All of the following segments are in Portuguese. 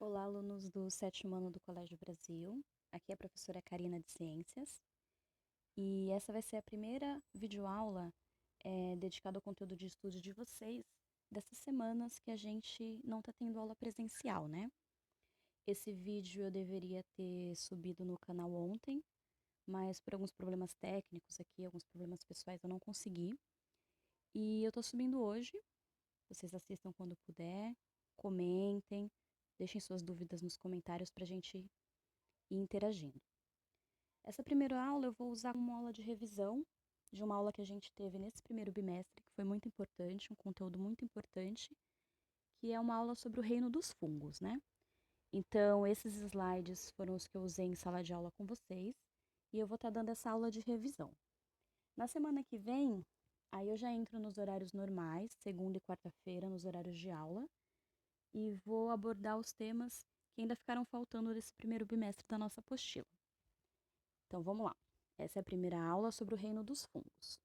Olá, alunos do sétimo ano do Colégio Brasil. Aqui é a professora Karina de Ciências. E essa vai ser a primeira videoaula dedicada ao conteúdo de estudo de vocês dessas semanas que a gente não está tendo aula presencial, né? Esse vídeo eu deveria ter subido no canal ontem, mas por alguns problemas técnicos aqui, alguns problemas pessoais, eu não consegui. E eu estou subindo hoje. Vocês assistam quando puder, comentem, deixem suas dúvidas nos comentários para a gente ir interagindo. Essa primeira aula eu vou usar como aula de revisão de uma aula que a gente teve nesse primeiro bimestre, que foi muito importante, um conteúdo muito importante, que é uma aula sobre o reino dos fungos, né? Então, esses slides foram os que eu usei em sala de aula com vocês, e eu vou estar dando essa aula de revisão. Na semana que vem, aí eu já entro nos horários normais, segunda e quarta-feira, nos horários de aula, e vou abordar os temas que ainda ficaram faltando desse primeiro bimestre da nossa apostila. Então vamos lá. Essa é a primeira aula sobre o reino dos fungos.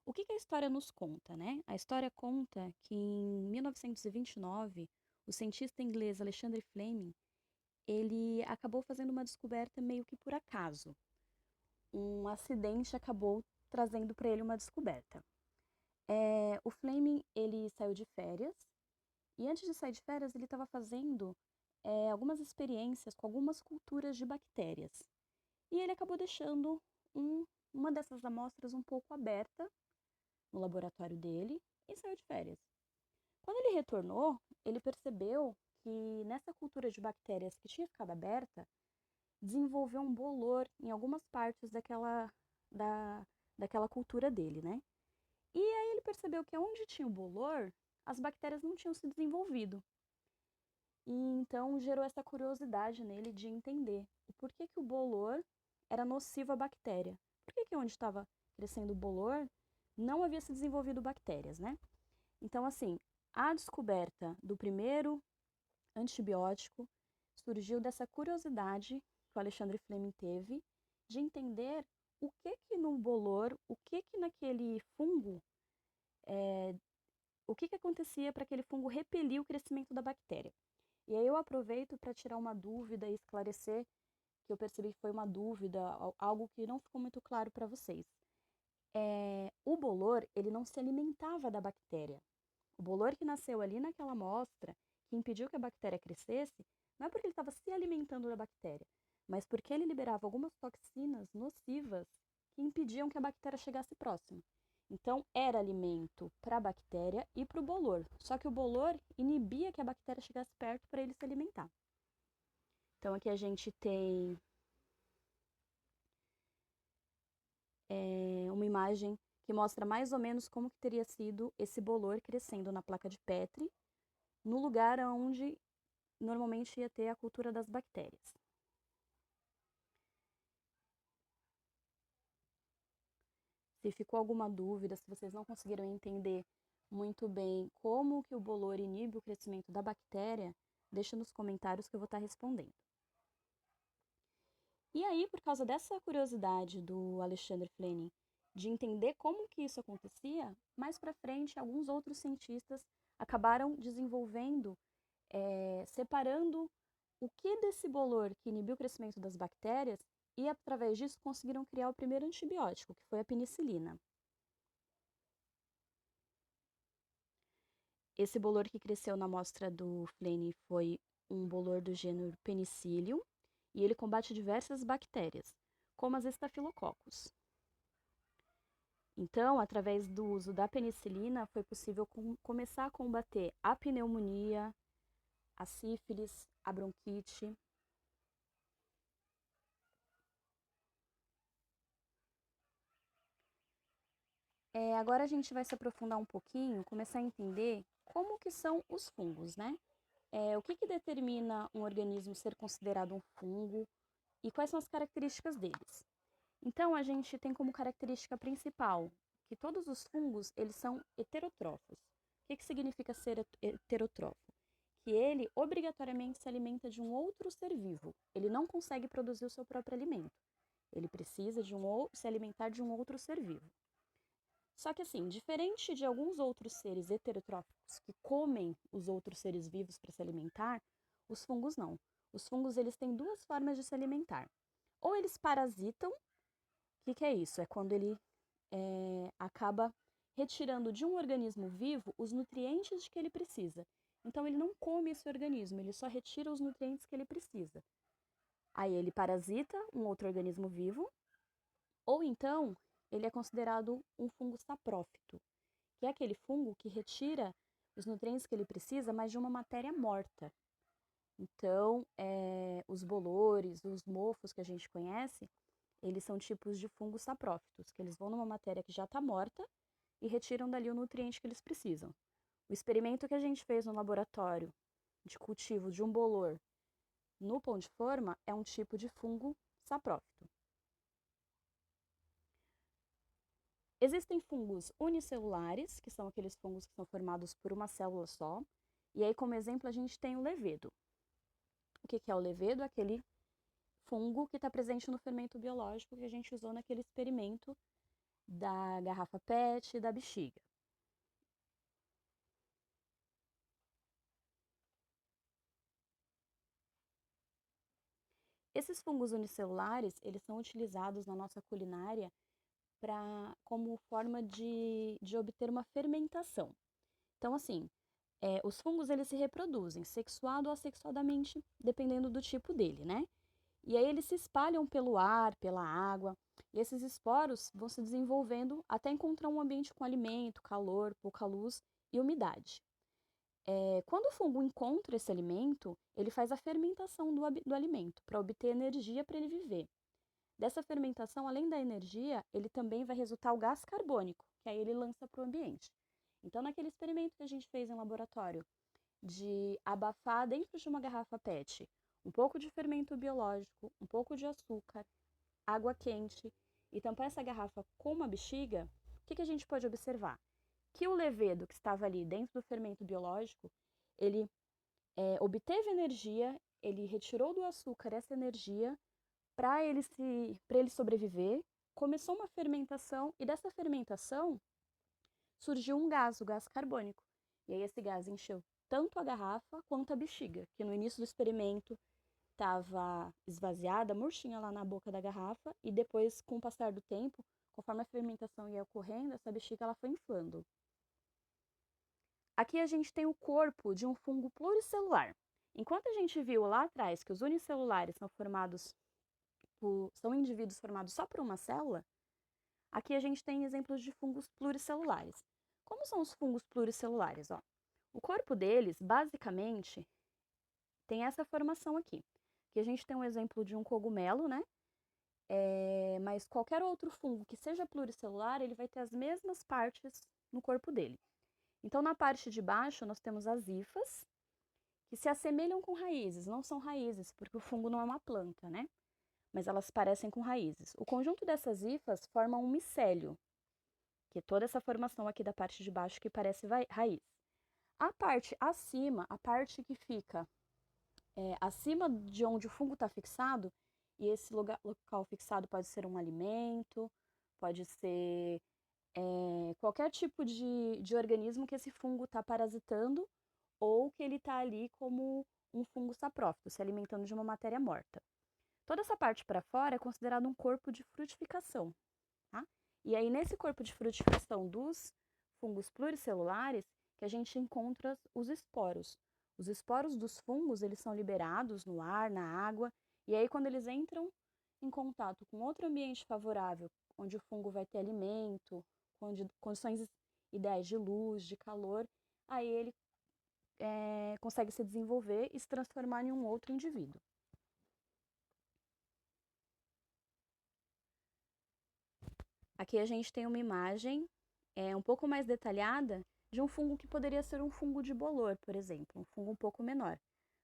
O que a história nos conta, né? A história conta que em 1929, o cientista inglês Alexander Fleming, ele acabou fazendo uma descoberta meio que por acaso. Um acidente acabou trazendo para ele uma descoberta. O Fleming, ele saiu de férias, e antes de sair de férias, ele estava fazendo algumas experiências com algumas culturas de bactérias. E ele acabou deixando uma dessas amostras um pouco aberta no laboratório dele e saiu de férias. Quando ele retornou, ele percebeu que nessa cultura de bactérias que tinha ficado aberta, desenvolveu um bolor em algumas partes daquela cultura dele, né? E aí ele percebeu que onde tinha o bolor, as bactérias não tinham se desenvolvido. E então gerou essa curiosidade nele de entender o porquê que o bolor era nocivo à bactéria. Por que onde estava crescendo o bolor não havia se desenvolvido bactérias, né? Então, assim, a descoberta do primeiro antibiótico surgiu dessa curiosidade que o Alexandre Fleming teve de entender o que no bolor, o que naquele fungo, o que acontecia para aquele fungo repelir o crescimento da bactéria. E aí eu aproveito para tirar uma dúvida e esclarecer, que eu percebi que foi uma dúvida, algo que não ficou muito claro para vocês. O bolor, ele não se alimentava da bactéria. O bolor que nasceu ali naquela amostra, que impediu que a bactéria crescesse, não é porque ele estava se alimentando da bactéria, mas porque ele liberava algumas toxinas nocivas que impediam que a bactéria chegasse próximo. Então, era alimento para a bactéria e para o bolor. Só que o bolor inibia que a bactéria chegasse perto para ele se alimentar. Então, aqui a gente tem uma imagem que mostra mais ou menos como que teria sido esse bolor crescendo na placa de Petri, no lugar onde normalmente ia ter a cultura das bactérias. Se ficou alguma dúvida, se vocês não conseguiram entender muito bem como que o bolor inibe o crescimento da bactéria, deixa nos comentários que eu vou estar respondendo. E aí, por causa dessa curiosidade do Alexander Fleming de entender como que isso acontecia, mais para frente, alguns outros cientistas acabaram desenvolvendo, separando o que desse bolor que inibiu o crescimento das bactérias e, através disso, conseguiram criar o primeiro antibiótico, que foi a penicilina. Esse bolor que cresceu na amostra do Fleming foi um bolor do gênero Penicillium, e ele combate diversas bactérias, como as estafilococos. Então, através do uso da penicilina, foi possível começar a combater a pneumonia, a sífilis, a bronquite. Agora a gente vai se aprofundar um pouquinho, começar a entender como que são os fungos, né? O que determina um organismo ser considerado um fungo e quais são as características deles. Então, a gente tem como característica principal que todos os fungos, eles são heterótrofos. O que significa ser heterótrofo? Que ele obrigatoriamente se alimenta de um outro ser vivo. Ele não consegue produzir o seu próprio alimento. Ele precisa se alimentar de um outro ser vivo. Só que assim, diferente de alguns outros seres heterotróficos que comem os outros seres vivos para se alimentar, os fungos não. Os fungos eles têm duas formas de se alimentar. Ou eles parasitam, o que é isso? É quando ele acaba retirando de um organismo vivo os nutrientes de que ele precisa. Então ele não come esse organismo, ele só retira os nutrientes que ele precisa. Aí ele parasita um outro organismo vivo, ou então ele é considerado um fungo saprófito, que é aquele fungo que retira os nutrientes que ele precisa, mas de uma matéria morta. Então, os bolores, os mofos que a gente conhece, eles são tipos de fungos saprófitos, que eles vão numa matéria que já está morta e retiram dali o nutriente que eles precisam. O experimento que a gente fez no laboratório de cultivo de um bolor no pão de forma é um tipo de fungo saprófito. Existem fungos unicelulares, que são aqueles fungos que são formados por uma célula só. E aí, como exemplo, a gente tem o levedo. O que é o levedo? Aquele fungo que está presente no fermento biológico que a gente usou naquele experimento da garrafa PET e da bexiga. Esses fungos unicelulares, eles são utilizados na nossa culinária como forma de obter uma fermentação. Então, assim, os fungos eles se reproduzem sexuado ou assexuadamente, dependendo do tipo dele, né? E aí eles se espalham pelo ar, pela água, e esses esporos vão se desenvolvendo até encontrar um ambiente com alimento, calor, pouca luz e umidade. Quando o fungo encontra esse alimento, ele faz a fermentação do alimento para obter energia para ele viver. Dessa fermentação, além da energia, ele também vai resultar o gás carbônico, que aí ele lança para o ambiente. Então, naquele experimento que a gente fez em laboratório, de abafar dentro de uma garrafa PET um pouco de fermento biológico, um pouco de açúcar, água quente e tampar essa garrafa com uma bexiga, o que a gente pode observar? Que o levedo que estava ali dentro do fermento biológico, ele obteve energia, ele retirou do açúcar essa energia para ele sobreviver, começou uma fermentação e dessa fermentação surgiu um gás, o gás carbônico. E aí esse gás encheu tanto a garrafa quanto a bexiga, que no início do experimento estava esvaziada, murchinha lá na boca da garrafa, e depois, com o passar do tempo, conforme a fermentação ia ocorrendo, essa bexiga ela foi inflando. Aqui a gente tem o corpo de um fungo pluricelular. Enquanto a gente viu lá atrás que os unicelulares são indivíduos formados só por uma célula, aqui a gente tem exemplos de fungos pluricelulares. Como são os fungos pluricelulares? Ó? O corpo deles, basicamente, tem essa formação aqui. Aqui a gente tem um exemplo de um cogumelo, né? Mas qualquer outro fungo que seja pluricelular, ele vai ter as mesmas partes no corpo dele. Então, na parte de baixo, nós temos as hifas, que se assemelham com raízes. Não são raízes, porque o fungo não é uma planta, né? Mas elas parecem com raízes. O conjunto dessas hifas forma um micélio, que é toda essa formação aqui da parte de baixo que parece raiz. A parte acima, a parte que fica acima de onde o fungo está fixado, e esse local fixado pode ser um alimento, pode ser qualquer tipo de organismo que esse fungo está parasitando ou que ele está ali como um fungo saprófito, se alimentando de uma matéria morta. Toda essa parte para fora é considerado um corpo de frutificação. Tá? E aí, nesse corpo de frutificação dos fungos pluricelulares, que a gente encontra os esporos. Os esporos dos fungos, eles são liberados no ar, na água, e aí quando eles entram em contato com outro ambiente favorável, onde o fungo vai ter alimento, condições ideais de luz, de calor, aí ele consegue se desenvolver e se transformar em um outro indivíduo. Aqui a gente tem uma imagem um pouco mais detalhada de um fungo que poderia ser um fungo de bolor, por exemplo, um fungo um pouco menor.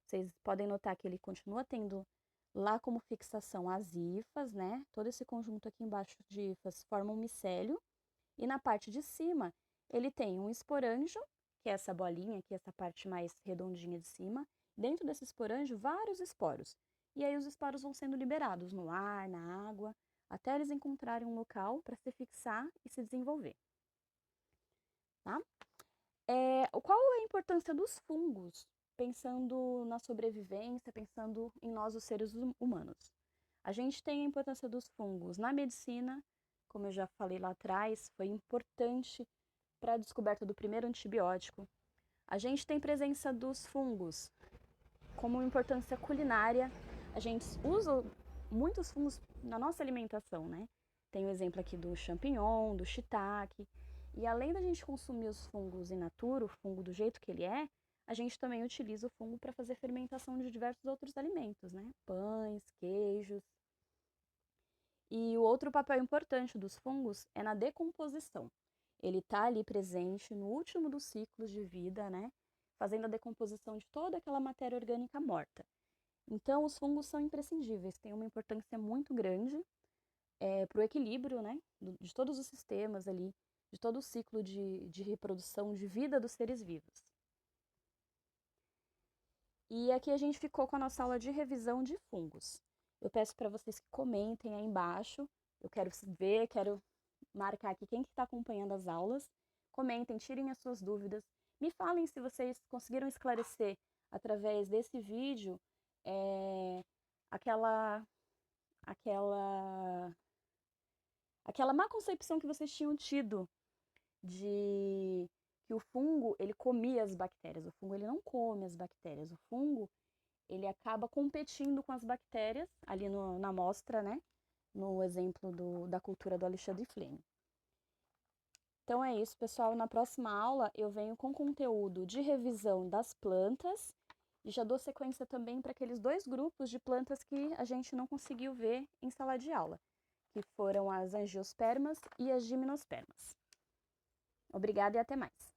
Vocês podem notar que ele continua tendo lá como fixação as hifas, né? Todo esse conjunto aqui embaixo de hifas forma um micélio. E na parte de cima, ele tem um esporângio, que é essa bolinha aqui, essa parte mais redondinha de cima. Dentro desse esporângio, vários esporos. E aí os esporos vão sendo liberados no ar, na água, até eles encontrarem um local para se fixar e se desenvolver. tá? Qual é a importância dos fungos, pensando na sobrevivência, pensando em nós, os seres humanos? A gente tem a importância dos fungos na medicina, como eu já falei lá atrás, foi importante para a descoberta do primeiro antibiótico. A gente tem presença dos fungos como importância culinária. A gente usa muitos fungos na nossa alimentação, né? Tem o exemplo aqui do champignon, do shiitake. E além da gente consumir os fungos in natura, o fungo do jeito que ele é, a gente também utiliza o fungo para fazer fermentação de diversos outros alimentos, né? Pães, queijos. E o outro papel importante dos fungos é na decomposição. Ele está ali presente no último dos ciclos de vida, né? Fazendo a decomposição de toda aquela matéria orgânica morta. Então, os fungos são imprescindíveis, têm uma importância muito grande para o equilíbrio, né? De todos os sistemas ali, de todo o ciclo de reprodução, de vida dos seres vivos. E aqui a gente ficou com a nossa aula de revisão de fungos. Eu peço para vocês que comentem aí embaixo. Eu quero ver, quero marcar aqui quem que está acompanhando as aulas. Comentem, tirem as suas dúvidas. Me falem se vocês conseguiram esclarecer através desse vídeo aquela aquela aquela má concepção que vocês tinham tido de que o fungo ele comia as bactérias. O fungo ele não come as bactérias. O fungo ele acaba competindo com as bactérias ali na amostra, né? No exemplo da cultura do Alexandre Fleming. Então é isso, pessoal. Na próxima aula eu venho com conteúdo de revisão das plantas e já dou sequência também para aqueles 2 grupos de plantas que a gente não conseguiu ver em sala de aula, que foram as angiospermas e as gimnospermas. Obrigada e até mais!